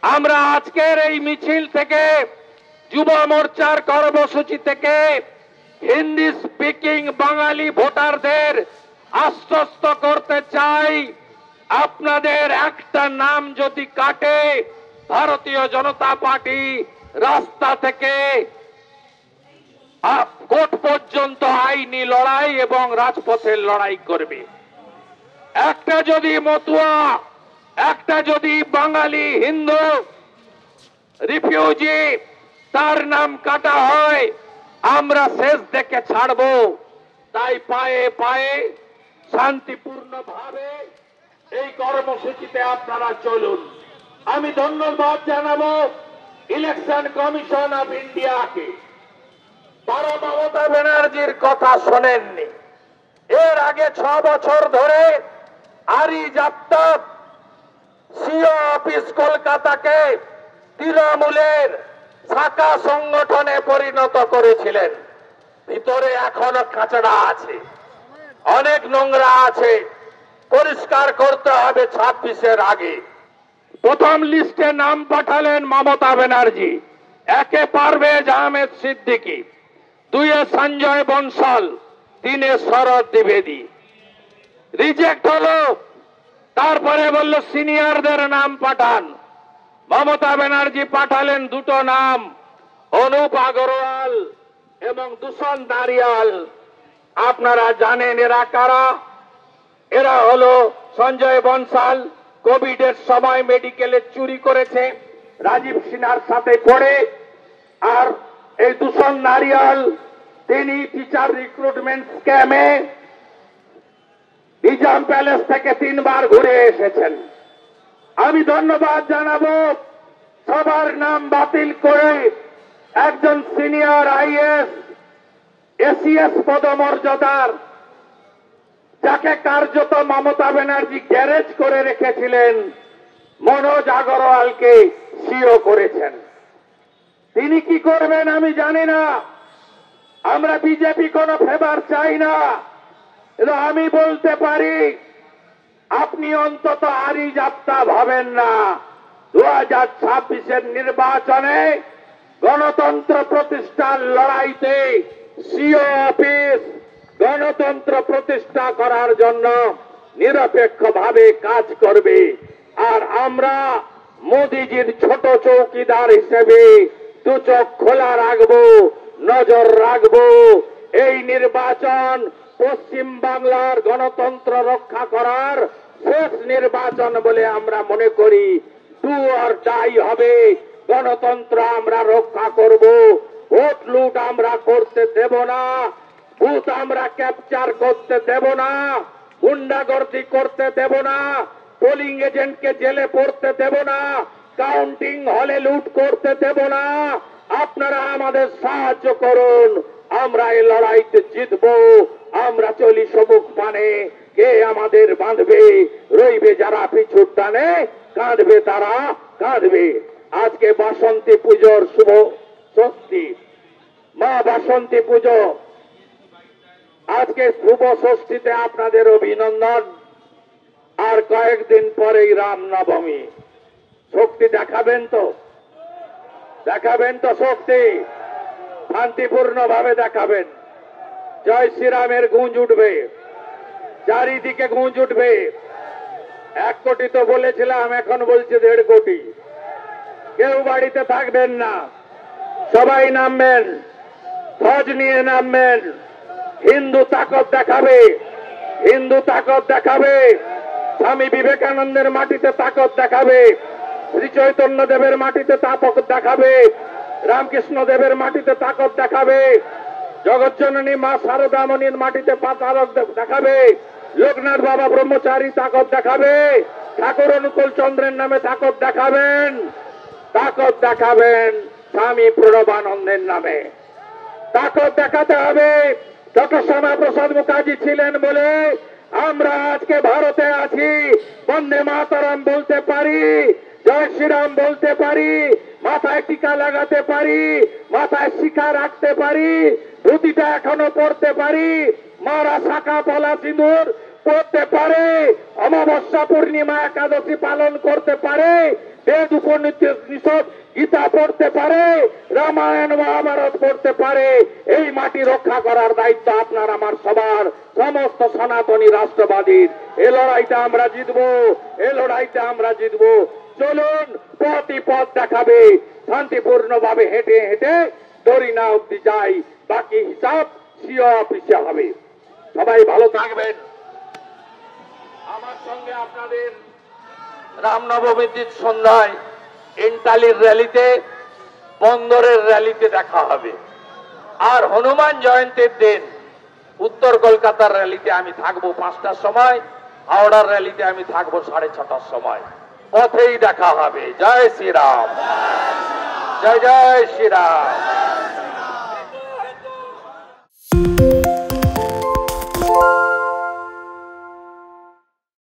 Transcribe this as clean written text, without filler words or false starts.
আমরা আজকের এই মিছিল থেকে, যুব মোর্চার কর্মসূচি থেকে হিন্দি স্পিকিং বাঙালি ভোটারদের আশ্বস্ত করতে চাই, আপনাদের একটা নাম যদি কাটে, ভারতীয় জনতা পার্টি রাস্তা থেকে কোর্ট পর্যন্ত আইনি লড়াই এবং রাজপথের লড়াই করবে। একটা যদি মতুয়া, একটা যদি বাঙালি হিন্দু রিফিউজি তার নাম কাটা হয়, আমরা শেষ দেখে ছাড়বো। তাই পায়ে পায়ে শান্তিপূর্ণ ভাবে এই কর্মসূচিতে আপনারা চলুন। আমি ধন্যবাদ জানাবো ইলেকশন কমিশন অফ ইন্ডিয়াকে। তারা মমতা ব্যানার্জির কথা শোনেননি। এর আগে 6 বছর ধরে আরি জাপ্তাব সিও অফিস কলকাতাকে তৃণমূলের শাখা সংগঠনে পরিণত করেছিলেন। ভিতরে এখনো কাঁচড়া আছে, অনেক নোংরা আছে, পরিষ্কার করতে হবে 26-এর আগে। প্রথম লিস্টে নাম পাঠালেন মমতা ব্যানার্জি, 1-এ পারভেজ আহমেদ সিদ্দিকী, 2-এ সঞ্জয় বনসাল, 3-এ শরৎ দ্বিবেদী। রিজেক্ট হলো। তারপরে বলল সিনিয়রদের নাম পাঠান। মমতা ব্যানার্জি পাঠালেন 2টো নাম, অনুপ আগরওয়াল এবং দূষণ দারিয়াল। আপনারা জানেন এরা কারা? এরা হলো সঞ্জয় বনসাল, কোভিডের সময় মেডিকেলে চুরি করেছে রাজীব সিনহার সাথে পড়ে। আর এই দূষণ নারিয়াল, তিনি টিচার রিক্রুটমেন্ট স্ক্যামে নিজাম প্যালেস থেকে 3 বার ঘুরে এসেছেন। আমি ধন্যবাদ জানাবো সবার নাম বাতিল করে একজন সিনিয়র আইএস এসিএস পদমর্যাদার, যাকে কার্যত মমতা ব্যানার্জি গ্যারেজ করে রেখেছিলেন, মনোজ আগরওয়ালকে সিও করেছেন। তিনি কি করবেন আমি জানি না। আমরা বিজেপি কোনো ফেভার চাই না, কিন্তু আমি বলতে পারি আপনি অন্তত আরি যাত্রা ভাবেন না। 2026-এর নির্বাচনে গণতন্ত্র প্রতিষ্ঠার লড়াইতে সিও অফিস গণতন্ত্র প্রতিষ্ঠা করার জন্য নিরপেক্ষভাবে কাজ করবে। আর আমরা মোদিজির ছোট চৌকিদার হিসেবে 2 চোখ খোলা রাখবো, নজর রাখবো। এই নির্বাচন পশ্চিম বাংলার গণতন্ত্র রক্ষা করার শেষ নির্বাচন বলে আমরা মনে করি। ডু অর ডাই হবে। গণতন্ত্র আমরা রক্ষা করব। ভোট লুট আমরা করতে দেব না, বুথ আমরা ক্যাপচার করতে দেব না, গুন্ডাগর্দি করতে দেব না, পোলিং এজেন্টকে জেলে পড়তে দেব না, কাউন্টিং হলে লুট করতে দেব না। আপনারা আমাদের সাহায্য করুন, আমরা এই লড়াইতে জিতবো। আমরা চলি সবুজ পানে, কে আমাদের বাঁধবে? রইবে যারা পিছু টানে, কাঁদবে তারা কাঁদবে। আজকে বাসন্তী পুজোর শুভ ষষ্ঠী, মা বাসন্তী পুজো। আজকে শুভ ষষ্ঠীতে আপনাদের অভিনন্দন। আর কয়েকদিন পরেই রামনবমী। শক্তি দেখাবেন তো? দেখাবেন তো শক্তি? শান্তিপূর্ণ ভাবে দেখাবেন। জয় শ্রীরামের গুঞ্জ উঠবে, চারিদিকে গুঞ্জ উঠবে। 1 কোটি তো বলেছিলাম, এখন বলছে 1.5 কোটি। কেউ বাড়িতে থাকবেন না, সবাই নামবেন, ধ্বজ নিয়ে নামবেন। হিন্দু তাকত দেখাবে, হিন্দু তাকত দেখাবে। স্বামী বিবেকানন্দের মাটিতে তাকত দেখাবে, শ্রী চৈতন্য দেবের মাটিতে তাকত দেখাবে, রামকৃষ্ণ দেবের মাটিতে তাকত দেখাবে, জগজ্জননী মা শারদামণির মাটিতে তাকত দেখাবে, লোকনাথ বাবা ব্রহ্মচারী তাকত দেখাবে, ঠাকুর অনুকূল চন্দ্রের নামে তাকত দেখাবেন, তাকত দেখাবেন স্বামী প্রণবানন্দের নামে। তাকত দেখাতে হবে। ডক্টর শ্যামা প্রসাদ মুখার্জি ছিলেন বলে আমরা আজকে ভারতে আছি। বন্দে মাতরম বলতে পারি, জয় শ্রীরাম বলতে পারি, মাথায় টিকা লাগাতে পারি, মাথায় শিখা রাখতে পারি, ধুতিটা এখনো পড়তে পারি, মারা শাখা পলা সিঁদুর পড়তে পারে, অমাবস্যা পূর্ণিমা একাদশী পালন করতে পারে, বেদ উপনিষদ গীতা পড়তে পারে, রামায়ণ মহাভারত পড়তে পারে, এই মাটি রক্ষা করার দায়িত্ব আপনার আমার সবার, সমস্ত সনাতনী রাষ্ট্রবাদীর। এই লড়াইটা আমরা জিতবো, এই লড়াইটা আমরা জিতবো। চলুন, পথই পথ দেখাবে, শান্তিপূর্ণ ভাবে হেঁটে হেঁটে দরিনা অব্দি যাই, বাকি হিসাব সিও অফিসে হবে। সবাই ভালো থাকবেন। আমার সঙ্গে আপনাদের রামনবমীর সন্ধ্যায় এন্টালির র্যালিতে, বন্দরের র্যালিতে দেখা হবে। আর হনুমান জয়ন্তীর দিন উত্তর কলকাতার র্যালিতে আমি থাকবো 5টার সময়, হাওড়ার র্যালিতে আমি থাকবো 6:30টার সময়। পথেই দেখা হবে। জয় শ্রীরাম, জয় জয় শ্রীরাম।